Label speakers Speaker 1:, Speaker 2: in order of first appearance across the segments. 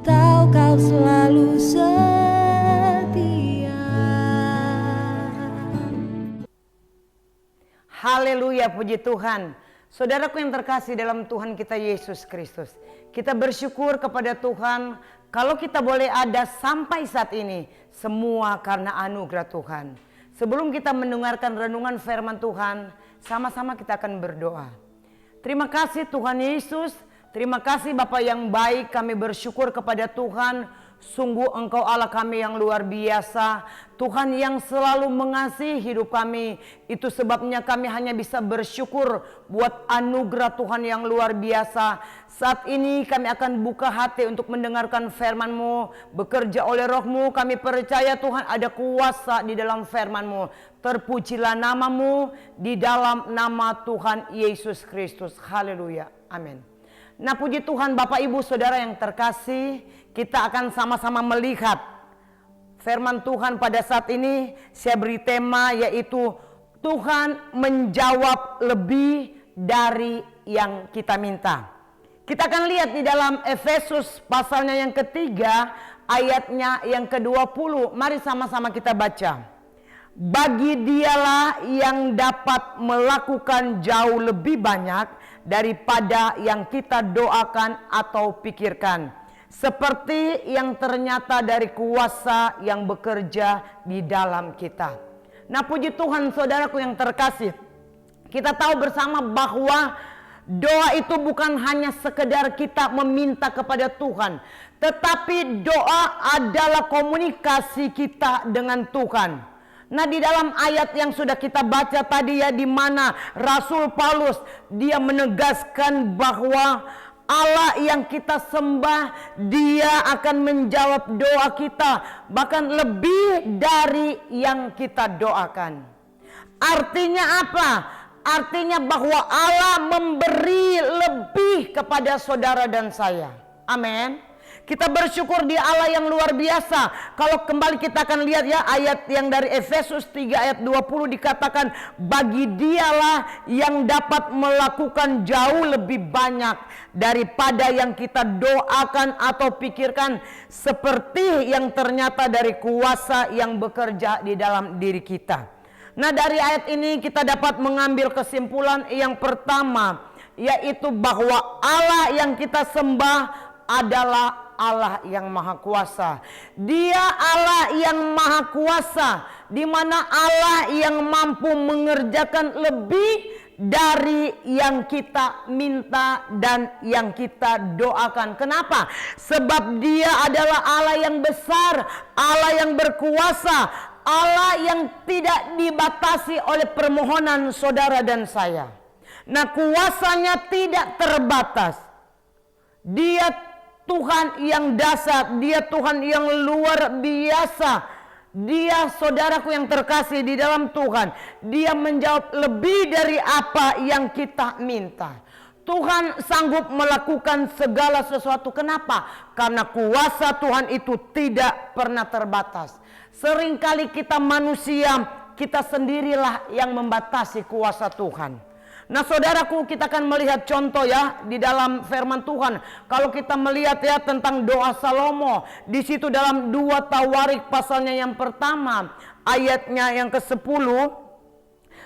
Speaker 1: tahu kau selalu setia.
Speaker 2: Haleluya, puji Tuhan. Saudaraku yang terkasih dalam Tuhan kita Yesus Kristus, kita bersyukur kepada Tuhan kalau kita boleh ada sampai saat ini, semua karena anugerah Tuhan. Sebelum kita mendengarkan renungan firman Tuhan, sama-sama kita akan berdoa. Terima kasih Tuhan Yesus, terima kasih Bapa yang baik, kami bersyukur kepada Tuhan. Sungguh Engkau Allah kami yang luar biasa, Tuhan yang selalu mengasihi hidup kami. Itu sebabnya kami hanya bisa bersyukur buat anugerah Tuhan yang luar biasa. Saat ini kami akan buka hati untuk mendengarkan firman-Mu, bekerja oleh Roh-Mu. Kami percaya Tuhan ada kuasa di dalam firman-Mu. Terpujilah nama-Mu di dalam nama Tuhan Yesus Kristus. Haleluya, amin. Nah, puji Tuhan Bapak Ibu Saudara yang terkasih, kita akan sama-sama melihat firman Tuhan pada saat ini. Saya beri tema yaitu Tuhan menjawab lebih dari yang kita minta. Kita akan lihat di dalam Efesus pasalnya yang ketiga, ayatnya yang ke-20. Mari sama-sama kita baca. Bagi Dialah yang dapat melakukan jauh lebih banyak daripada yang kita doakan atau pikirkan, seperti yang ternyata dari kuasa yang bekerja di dalam kita. Nah, puji Tuhan saudaraku yang terkasih, kita tahu bersama bahwa doa itu bukan hanya sekedar kita meminta kepada Tuhan, tetapi doa adalah komunikasi kita dengan Tuhan. Nah, di dalam ayat yang sudah kita baca tadi ya, di mana Rasul Paulus dia menegaskan bahwa Allah yang kita sembah, Dia akan menjawab doa kita, bahkan lebih dari yang kita doakan. Artinya apa? Artinya bahwa Allah memberi lebih kepada saudara dan saya. Amin. Kita bersyukur di Allah yang luar biasa. Kalau kembali kita akan lihat ya, ayat yang dari Efesus 3 ayat 20 dikatakan, bagi Dialah yang dapat melakukan jauh lebih banyak daripada yang kita doakan atau pikirkan, seperti yang ternyata dari kuasa yang bekerja di dalam diri kita. Nah, dari ayat ini kita dapat mengambil kesimpulan yang pertama, yaitu bahwa Allah yang kita sembah adalah Allah yang maha kuasa. Dia Allah yang maha kuasa, di mana Allah yang mampu mengerjakan lebih dari yang kita minta dan yang kita doakan. Kenapa? Sebab Dia adalah Allah yang besar, Allah yang berkuasa, Allah yang tidak dibatasi oleh permohonan saudara dan saya. Nah, kuasanya tidak terbatas. Dia Tuhan yang dahsyat, Dia Tuhan yang luar biasa. Dia, saudaraku yang terkasih di dalam Tuhan, Dia menjawab lebih dari apa yang kita minta. Tuhan sanggup melakukan segala sesuatu. Kenapa? Karena kuasa Tuhan itu tidak pernah terbatas. Seringkali kita manusia, kita sendirilah yang membatasi kuasa Tuhan. Nah, saudaraku, kita akan melihat contoh ya di dalam firman Tuhan. Kalau kita melihat ya tentang doa Salomo, di situ dalam 2 Tawarik pasalnya yang pertama, ayatnya yang ke-10,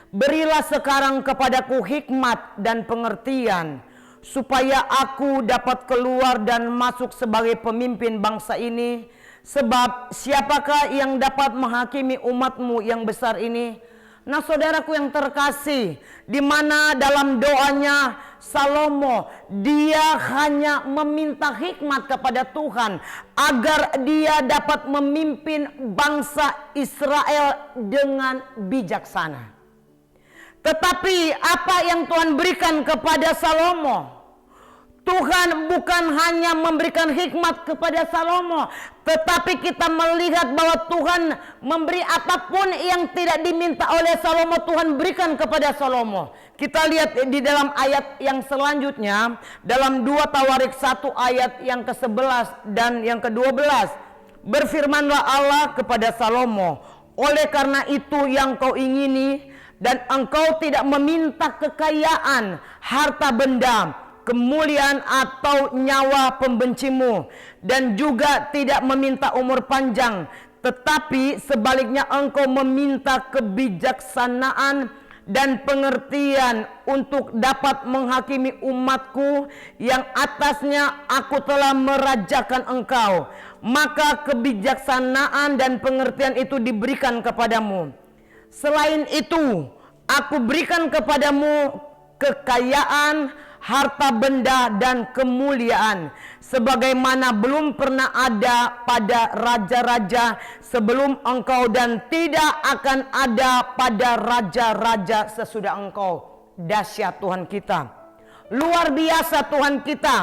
Speaker 2: berilah sekarang kepadaku hikmat dan pengertian, supaya aku dapat keluar dan masuk sebagai pemimpin bangsa ini. Sebab siapakah yang dapat menghakimi umatmu yang besar ini? Nah, saudaraku yang terkasih, di mana dalam doanya Salomo, dia hanya meminta hikmat kepada Tuhan agar dia dapat memimpin bangsa Israel dengan bijaksana. Tetapi apa yang Tuhan berikan kepada Salomo? Tuhan bukan hanya memberikan hikmat kepada Salomo, tetapi kita melihat bahwa Tuhan memberi apapun yang tidak diminta oleh Salomo, Tuhan berikan kepada Salomo. Kita lihat di dalam ayat yang selanjutnya, dalam 2 Tawarik 1 ayat yang ke-11 dan yang ke-12. Berfirmanlah Allah kepada Salomo, oleh karena itu yang kau ingini, dan engkau tidak meminta kekayaan, harta benda, kemuliaan atau nyawa pembencimu, dan juga tidak meminta umur panjang, tetapi sebaliknya engkau meminta kebijaksanaan dan pengertian untuk dapat menghakimi umatku yang atasnya aku telah merajakan engkau. Maka kebijaksanaan dan pengertian itu diberikan kepadamu. Selain itu, aku berikan kepadamu kekayaan, harta benda, dan kemuliaan, sebagaimana belum pernah ada pada raja-raja sebelum engkau, dan tidak akan ada pada raja-raja sesudah engkau. Dahsyat Tuhan kita, luar biasa Tuhan kita.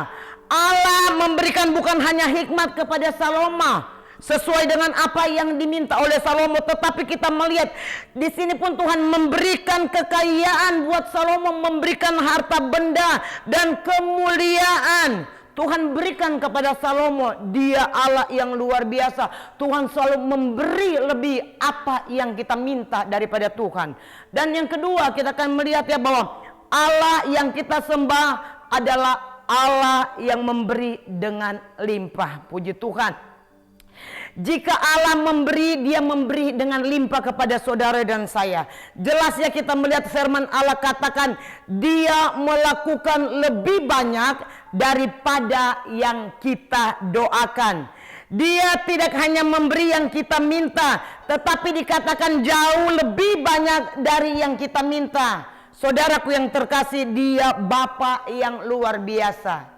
Speaker 2: Allah memberikan bukan hanya hikmat kepada Salomo sesuai dengan apa yang diminta oleh Salomo, tetapi kita melihat di sini pun Tuhan memberikan kekayaan buat Salomo, memberikan harta benda dan kemuliaan. Tuhan berikan kepada Salomo. Dia Allah yang luar biasa. Tuhan selalu memberi lebih apa yang kita minta daripada Tuhan. Dan yang kedua, kita akan melihat ya bahwa Allah yang kita sembah adalah Allah yang memberi dengan limpah. Puji Tuhan. Jika Allah memberi, Dia memberi dengan limpah kepada saudara dan saya. Jelasnya kita melihat firman Allah katakan, Dia melakukan lebih banyak daripada yang kita doakan. Dia tidak hanya memberi yang kita minta, tetapi dikatakan jauh lebih banyak dari yang kita minta. Saudaraku yang terkasih, Dia Bapa yang luar biasa.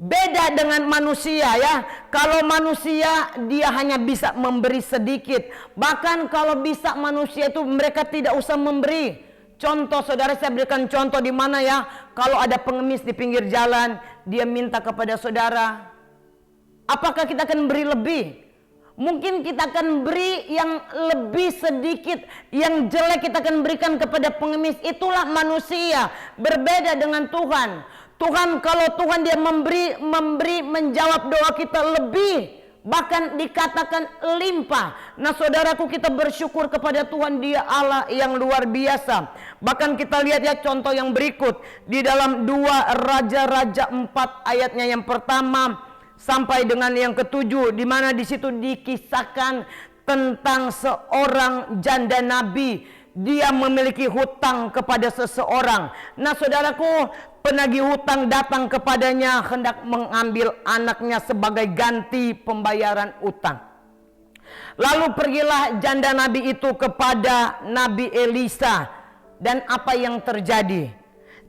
Speaker 2: Beda dengan manusia ya. Kalau manusia dia hanya bisa memberi sedikit. Bahkan kalau bisa manusia itu mereka tidak usah memberi. Contoh saudara, saya berikan contoh di mana ya. Kalau ada pengemis di pinggir jalan, dia minta kepada saudara, apakah kita akan beri lebih? Mungkin kita akan beri yang lebih sedikit, yang jelek kita akan berikan kepada pengemis. Itulah manusia, berbeda dengan Tuhan. Tuhan, kalau Tuhan Dia memberi menjawab doa kita lebih, bahkan dikatakan limpah. Nah saudaraku, kita bersyukur kepada Tuhan, Dia Allah yang luar biasa. Bahkan kita lihat ya contoh yang berikut di dalam 2 Raja-Raja 4 ayatnya yang pertama sampai dengan yang ke-7, di mana di situ dikisahkan tentang seorang janda nabi. Dia memiliki hutang kepada seseorang. Nah saudaraku, penagih hutang datang kepadanya hendak mengambil anaknya sebagai ganti pembayaran utang. Lalu pergilah janda nabi itu kepada Nabi Elisa. Dan apa yang terjadi?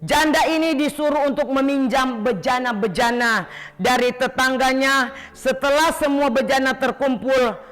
Speaker 2: Janda ini disuruh untuk meminjam bejana-bejana dari tetangganya. Setelah semua bejana terkumpul,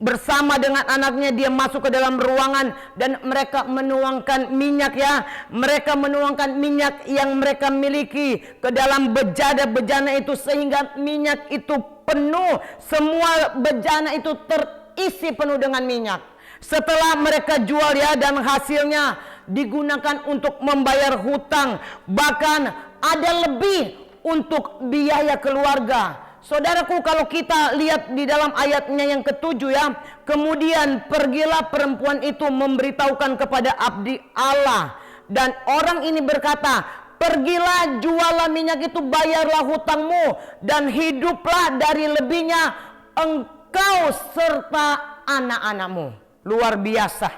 Speaker 2: bersama dengan anaknya dia masuk ke dalam ruangan dan mereka menuangkan minyak ya. Mereka menuangkan minyak yang mereka miliki ke dalam bejana-bejana itu sehingga minyak itu penuh. Semua bejana itu terisi penuh dengan minyak. Setelah mereka jual ya, dan hasilnya digunakan untuk membayar hutang, bahkan ada lebih untuk biaya keluarga. Saudaraku, kalau kita lihat di dalam ayatnya yang ke-7 ya, kemudian pergilah perempuan itu memberitahukan kepada abdi Allah, dan orang ini berkata, pergilah jualah minyak itu, bayarlah hutangmu, dan hiduplah dari lebihnya engkau serta anak-anakmu. Luar biasa.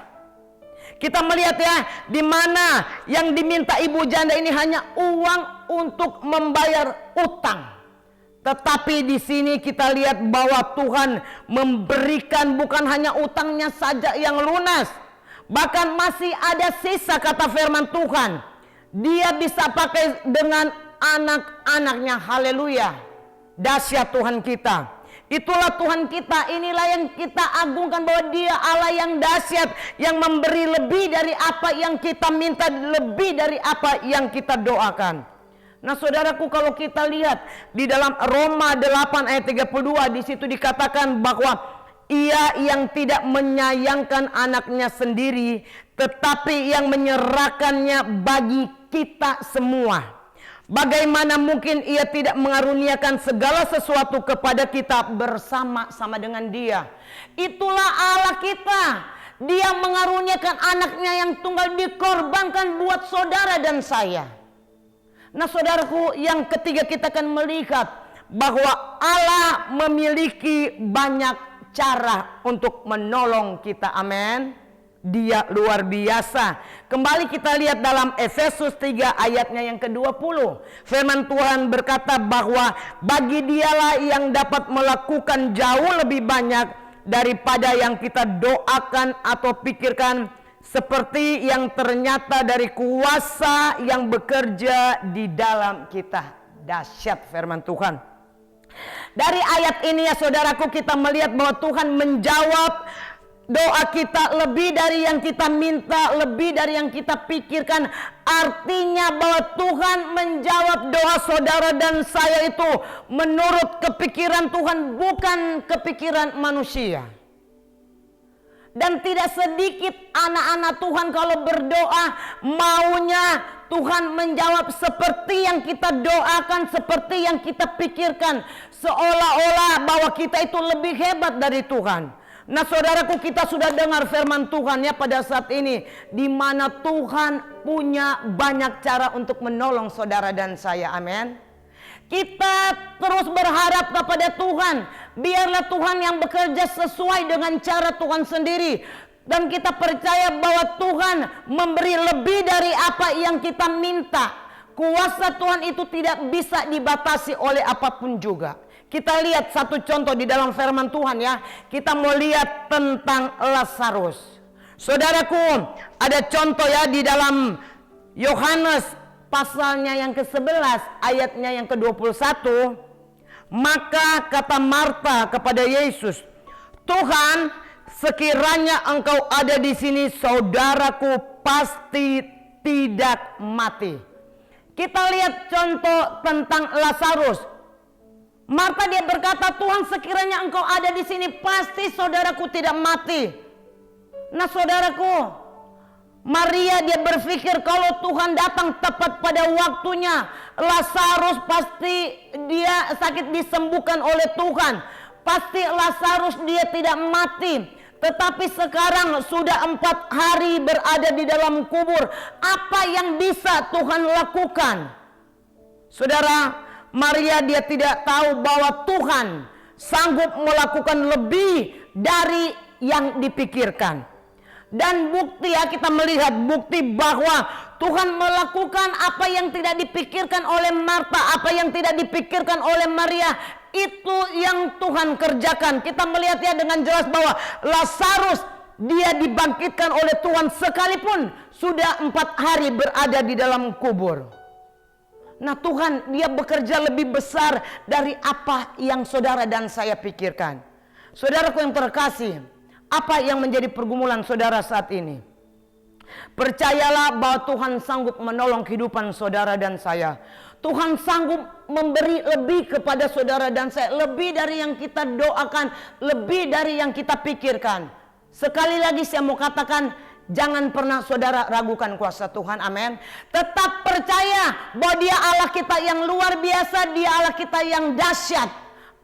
Speaker 2: Kita melihat ya, di mana yang diminta ibu janda ini hanya uang untuk membayar utang. Tetapi di sini kita lihat bahwa Tuhan memberikan bukan hanya utangnya saja yang lunas, bahkan masih ada sisa, kata firman Tuhan. Dia bisa pakai dengan anak-anaknya. Haleluya. Dahsyat Tuhan kita. Itulah Tuhan kita, inilah yang kita agungkan, bahwa Dia Allah yang dahsyat, yang memberi lebih dari apa yang kita minta, lebih dari apa yang kita doakan. Nah saudaraku, kalau kita lihat di dalam Roma 8 ayat 32, di situ dikatakan bahwa Ia yang tidak menyayangkan anaknya sendiri, tetapi yang menyerahkannya bagi kita semua. Bagaimana mungkin Ia tidak mengaruniakan segala sesuatu kepada kita bersama-sama dengan Dia? Itulah Allah kita. Dia mengaruniakan anaknya yang tunggal dikorbankan buat saudara dan saya. Nah saudaraku, yang ketiga kita akan melihat bahwa Allah memiliki banyak cara untuk menolong kita. Amin. Dia luar biasa. Kembali kita lihat dalam Efesus 3 ayatnya yang ke-20. Firman Tuhan berkata bahwa bagi dialah yang dapat melakukan jauh lebih banyak daripada yang kita doakan atau pikirkan, seperti yang ternyata dari kuasa yang bekerja di dalam kita. Dahsyat firman Tuhan. Dari ayat ini ya saudaraku, kita melihat bahwa Tuhan menjawab doa kita lebih dari yang kita minta, lebih dari yang kita pikirkan. Artinya bahwa Tuhan menjawab doa saudara dan saya itu menurut kepikiran Tuhan, bukan kepikiran manusia. Dan tidak sedikit anak-anak Tuhan kalau berdoa maunya Tuhan menjawab seperti yang kita doakan, seperti yang kita pikirkan, seolah-olah bahwa kita itu lebih hebat dari Tuhan. Nah saudaraku, kita sudah dengar firman Tuhan ya pada saat ini, di mana Tuhan punya banyak cara untuk menolong saudara dan saya. Amin. Kita terus berharap kepada Tuhan, biarlah Tuhan yang bekerja sesuai dengan cara Tuhan sendiri. Dan kita percaya bahwa Tuhan memberi lebih dari apa yang kita minta. Kuasa Tuhan itu tidak bisa dibatasi oleh apapun juga. Kita lihat satu contoh di dalam firman Tuhan ya. Kita mau lihat tentang Lazarus. Saudaraku, ada contoh ya di dalam Yohanes pasalnya yang ke-11 ayatnya yang ke-21. Maka kata Marta kepada Yesus, "Tuhan, sekiranya Engkau ada di sini, saudaraku pasti tidak mati." Kita lihat contoh tentang Lazarus. Marta dia berkata, "Tuhan, sekiranya Engkau ada di sini, pasti saudaraku tidak mati." Nah saudaraku, Maria dia berpikir kalau Tuhan datang tepat pada waktunya, Lazarus pasti dia sakit disembuhkan oleh Tuhan. Pasti Lazarus dia tidak mati. Tetapi sekarang sudah 4 hari berada di dalam kubur. Apa yang bisa Tuhan lakukan? Saudara, Maria dia tidak tahu bahwa Tuhan sanggup melakukan lebih dari yang dipikirkan. Dan bukti ya, kita melihat bukti bahwa Tuhan melakukan apa yang tidak dipikirkan oleh Marta, apa yang tidak dipikirkan oleh Maria, itu yang Tuhan kerjakan. Kita melihat ya dengan jelas bahwa Lazarus dia dibangkitkan oleh Tuhan sekalipun sudah 4 hari berada di dalam kubur. Nah Tuhan dia bekerja lebih besar dari apa yang saudara dan saya pikirkan. Saudaraku yang terkasih, apa yang menjadi pergumulan saudara saat ini? Percayalah bahwa Tuhan sanggup menolong kehidupan saudara dan saya. Tuhan sanggup memberi lebih kepada saudara dan saya, lebih dari yang kita doakan, lebih dari yang kita pikirkan. Sekali lagi saya mau katakan, jangan pernah saudara ragukan kuasa Tuhan. Amin. Tetap percaya bahwa Dia Allah kita yang luar biasa, Dia Allah kita yang dahsyat.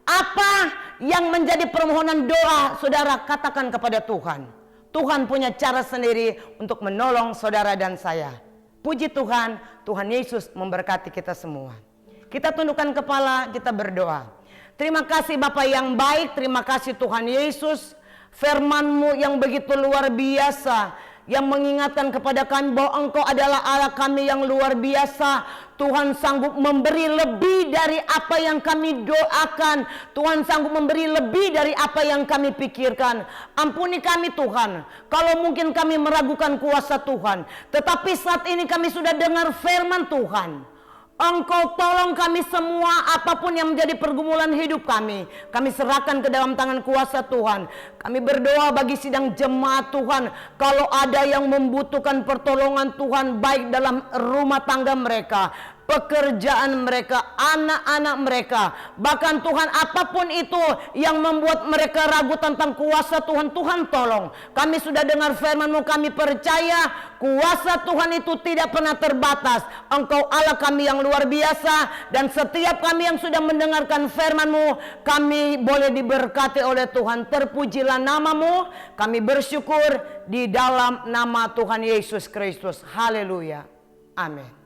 Speaker 2: Apa yang menjadi permohonan doa saudara, katakan kepada Tuhan. Tuhan punya cara sendiri untuk menolong saudara dan saya. Puji Tuhan, Tuhan Yesus memberkati kita semua. Kita tundukkan kepala, kita berdoa. Terima kasih Bapa yang baik, terima kasih Tuhan Yesus. Firman-Mu yang begitu luar biasa, yang mengingatkan kepada kami bahwa Engkau adalah Allah kami yang luar biasa. Tuhan sanggup memberi lebih dari apa yang kami doakan. Tuhan sanggup memberi lebih dari apa yang kami pikirkan. Ampuni kami Tuhan, kalau mungkin kami meragukan kuasa Tuhan. Tetapi saat ini kami sudah dengar firman Tuhan. Engkau tolong kami semua, apapun yang menjadi pergumulan hidup kami serahkan ke dalam tangan kuasa Tuhan. Kami berdoa bagi sidang jemaat Tuhan, kalau ada yang membutuhkan pertolongan Tuhan, baik dalam rumah tangga mereka, pekerjaan mereka, anak-anak mereka, bahkan Tuhan apapun itu yang membuat mereka ragu tentang kuasa Tuhan, Tuhan tolong. Kami sudah dengar firman-Mu, kami percaya kuasa Tuhan itu tidak pernah terbatas. Engkau Allah kami yang luar biasa, dan setiap kami yang sudah mendengarkan firman-Mu, kami boleh diberkati oleh Tuhan. Terpujilah nama-Mu, kami bersyukur di dalam nama Tuhan Yesus Kristus. Haleluya. Amin.